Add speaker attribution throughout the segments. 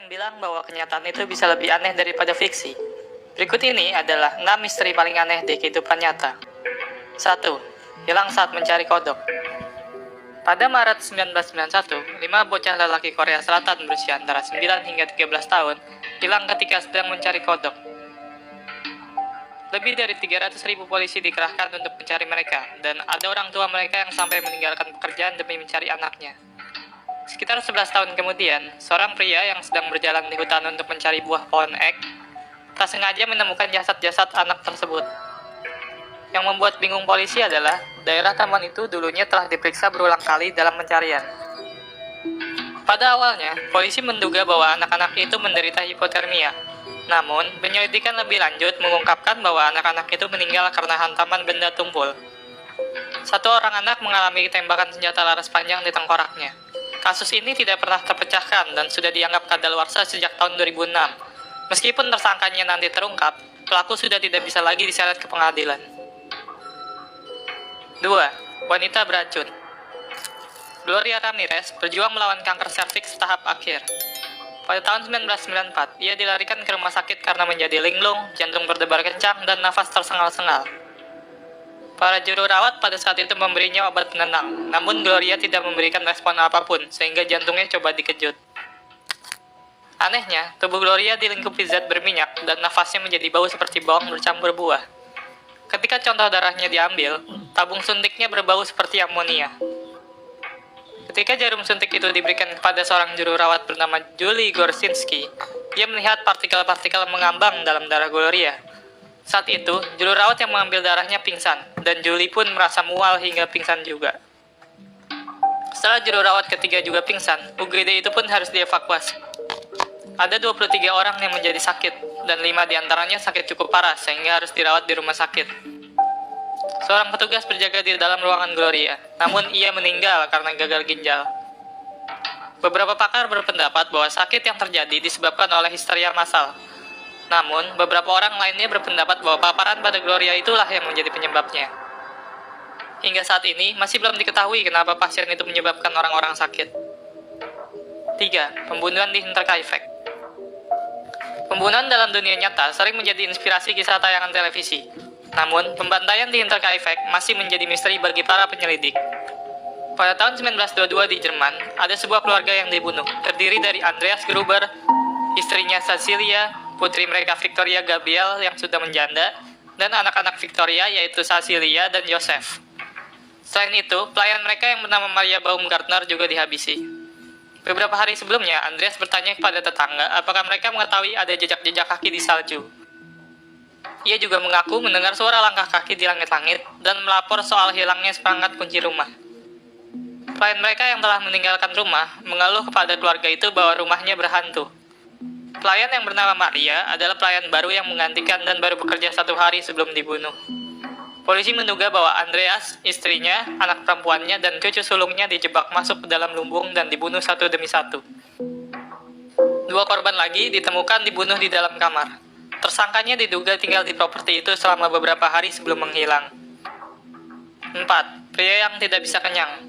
Speaker 1: yang bilang bahwa kenyataan itu bisa lebih aneh daripada fiksi. Berikut ini adalah 6 misteri paling aneh di kehidupan nyata. 1. Hilang saat mencari kodok. Pada Maret 1991, 5 bocah lelaki Korea Selatan berusia antara 9 hingga 13 tahun hilang ketika sedang mencari kodok. Lebih dari 300.000 polisi dikerahkan untuk mencari mereka, dan ada orang tua mereka yang sampai meninggalkan pekerjaan demi mencari anaknya. Sekitar 11 tahun kemudian, seorang pria yang sedang berjalan di hutan untuk mencari buah pohon ek, tak sengaja menemukan jasad-jasad anak tersebut. Yang membuat bingung polisi adalah, daerah taman itu dulunya telah diperiksa berulang kali dalam pencarian. Pada awalnya, polisi menduga bahwa anak-anak itu menderita hipotermia. Namun, penyelidikan lebih lanjut mengungkapkan bahwa anak-anak itu meninggal karena hantaman benda tumpul. Satu orang anak mengalami tembakan senjata laras panjang di tengkoraknya. Kasus ini tidak pernah terpecahkan dan sudah dianggap kadaluarsa sejak tahun 2006. Meskipun tersangkanya nanti terungkap, pelaku sudah tidak bisa lagi diseret ke pengadilan. 2. Wanita beracun. Gloria Ramirez berjuang melawan kanker serviks tahap akhir. Pada tahun 1994, ia dilarikan ke rumah sakit karena menjadi linglung, jantung berdebar kencang, dan nafas tersengal-sengal. Para juru rawat pada saat itu memberinya obat penenang, namun Gloria tidak memberikan respon apapun, sehingga jantungnya coba dikejut. Anehnya, tubuh Gloria dilingkupi zat berminyak, dan nafasnya menjadi bau seperti bawang bercampur buah. Ketika contoh darahnya diambil, tabung suntiknya berbau seperti amonia. Ketika jarum suntik itu diberikan kepada seorang juru rawat bernama Julie Gorsinski, ia melihat partikel-partikel mengambang dalam darah Gloria. Saat itu, juru rawat yang mengambil darahnya pingsan, dan Julie pun merasa mual hingga pingsan juga. Setelah juru rawat ketiga juga pingsan, UGD itu pun harus dievakuasi. Ada 23 orang yang menjadi sakit, dan 5 diantaranya sakit cukup parah sehingga harus dirawat di rumah sakit. Seorang petugas berjaga di dalam ruangan Gloria, namun ia meninggal karena gagal ginjal. Beberapa pakar berpendapat bahwa sakit yang terjadi disebabkan oleh histeria massal. Namun, beberapa orang lainnya berpendapat bahwa paparan pada Gloria itulah yang menjadi penyebabnya. Hingga saat ini, masih belum diketahui kenapa pasien itu menyebabkan orang-orang sakit. 3. Pembunuhan di Hinterkaifeck. Pembunuhan dalam dunia nyata sering menjadi inspirasi kisah tayangan televisi. Namun, pembantaian di Hinterkaifeck masih menjadi misteri bagi para penyelidik. Pada tahun 1922 di Jerman, ada sebuah keluarga yang dibunuh, terdiri dari Andreas Gruber, istrinya Cecilia, putri mereka Victoria Gabriel yang sudah menjanda, dan anak-anak Victoria yaitu Cecilia dan Joseph. Selain itu, pelayan mereka yang bernama Maria Baumgartner juga dihabisi. Beberapa hari sebelumnya, Andreas bertanya kepada tetangga apakah mereka mengetahui ada jejak-jejak kaki di salju. Ia juga mengaku mendengar suara langkah kaki di langit-langit dan melapor soal hilangnya seperangkat kunci rumah. Pelayan mereka yang telah meninggalkan rumah mengeluh kepada keluarga itu bahwa rumahnya berhantu. Pelayan yang bernama Maria adalah pelayan baru yang menggantikan dan baru bekerja 1 hari sebelum dibunuh. Polisi menduga bahwa Andreas, istrinya, anak perempuannya, dan cucu sulungnya dijebak masuk ke dalam lumbung dan dibunuh satu demi satu. 2 korban lagi ditemukan dibunuh di dalam kamar. Tersangkanya diduga tinggal di properti itu selama beberapa hari sebelum menghilang. 4. Pria yang tidak bisa kenyang.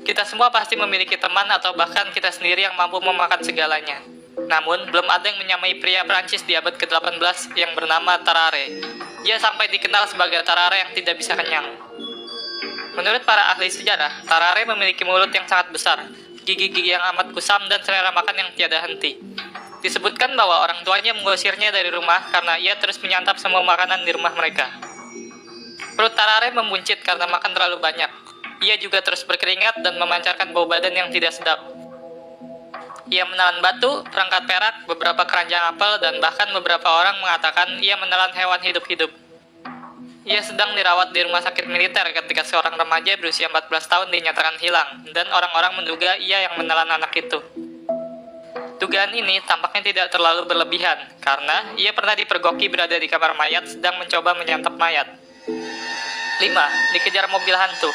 Speaker 1: Kita semua pasti memiliki teman atau bahkan kita sendiri yang mampu memakan segalanya. Namun, belum ada yang menyamai pria Prancis di abad ke-18 yang bernama Tarare. Ia sampai dikenal sebagai Tarare yang tidak bisa kenyang. Menurut para ahli sejarah, Tarare memiliki mulut yang sangat besar, gigi-gigi yang amat kusam, dan selera makan yang tiada henti. Disebutkan bahwa orang tuanya mengusirnya dari rumah karena ia terus menyantap semua makanan di rumah mereka. Perut Tarare membuncit karena makan terlalu banyak. Ia juga terus berkeringat dan memancarkan bau badan yang tidak sedap. Ia menelan batu, perangkat perak, beberapa keranjang apel, dan bahkan beberapa orang mengatakan ia menelan hewan hidup-hidup. Ia sedang dirawat di rumah sakit militer ketika seorang remaja berusia 14 tahun dinyatakan hilang, dan orang-orang menduga ia yang menelan anak itu. Dugaan ini tampaknya tidak terlalu berlebihan, karena ia pernah dipergoki berada di kamar mayat sedang mencoba menyantap mayat. 5. Dikejar mobil hantu.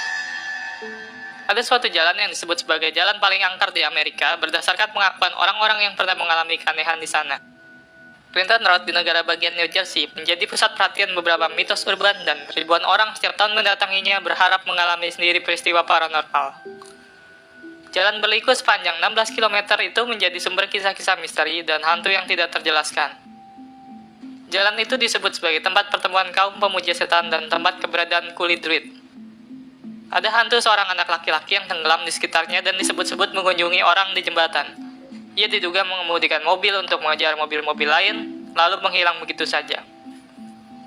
Speaker 1: Ada suatu jalan yang disebut sebagai jalan paling angker di Amerika berdasarkan pengakuan orang-orang yang pernah mengalami keanehan di sana. Clinton Road di negara bagian New Jersey menjadi pusat perhatian beberapa mitos urban dan ribuan orang setiap tahun mendatanginya berharap mengalami sendiri peristiwa paranormal. Jalan berliku sepanjang 16 km itu menjadi sumber kisah-kisah misteri dan hantu yang tidak terjelaskan. Jalan itu disebut sebagai tempat pertemuan kaum pemuja setan dan tempat keberadaan kulit druid. Ada hantu seorang anak laki-laki yang tenggelam di sekitarnya dan disebut-sebut mengunjungi orang di jembatan. Ia diduga mengemudikan mobil untuk mengejar mobil-mobil lain, lalu menghilang begitu saja.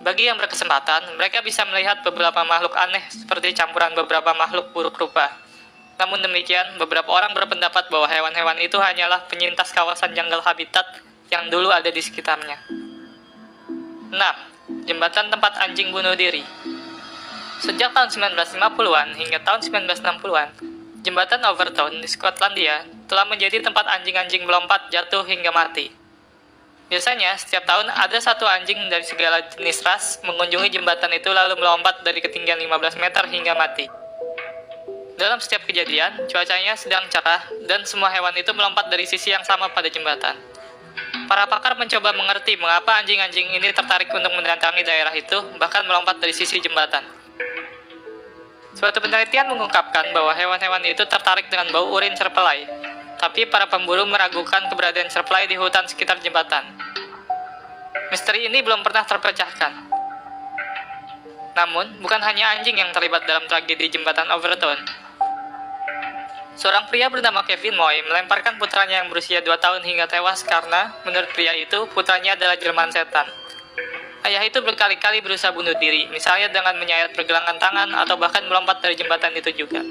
Speaker 1: Bagi yang berkesempatan, mereka bisa melihat beberapa makhluk aneh seperti campuran beberapa makhluk buruk rupa. Namun demikian, beberapa orang berpendapat bahwa hewan-hewan itu hanyalah penyintas kawasan jungle habitat yang dulu ada di sekitarnya. 6. Jembatan tempat anjing bunuh diri. Sejak tahun 1950-an hingga tahun 1960-an, jembatan Overtown di Skotlandia telah menjadi tempat anjing-anjing melompat, jatuh, hingga mati. Biasanya, setiap tahun ada satu anjing dari segala jenis ras mengunjungi jembatan itu lalu melompat dari ketinggian 15 meter hingga mati. Dalam setiap kejadian, cuacanya sedang cerah dan semua hewan itu melompat dari sisi yang sama pada jembatan. Para pakar mencoba mengerti mengapa anjing-anjing ini tertarik untuk mendatangi daerah itu, bahkan melompat dari sisi jembatan. Suatu penelitian mengungkapkan bahwa hewan-hewan itu tertarik dengan bau urin serpelai, tapi para pemburu meragukan keberadaan serpelai di hutan sekitar jembatan. Misteri ini belum pernah terpecahkan. Namun, bukan hanya anjing yang terlibat dalam tragedi jembatan Overtown. Seorang pria bernama Kevin Moy melemparkan putranya yang berusia 2 tahun hingga tewas karena, menurut pria itu, putranya adalah jelmaan setan. Ayah itu berkali-kali berusaha bunuh diri, misalnya dengan menyayat pergelangan tangan atau bahkan melompat dari jembatan itu juga.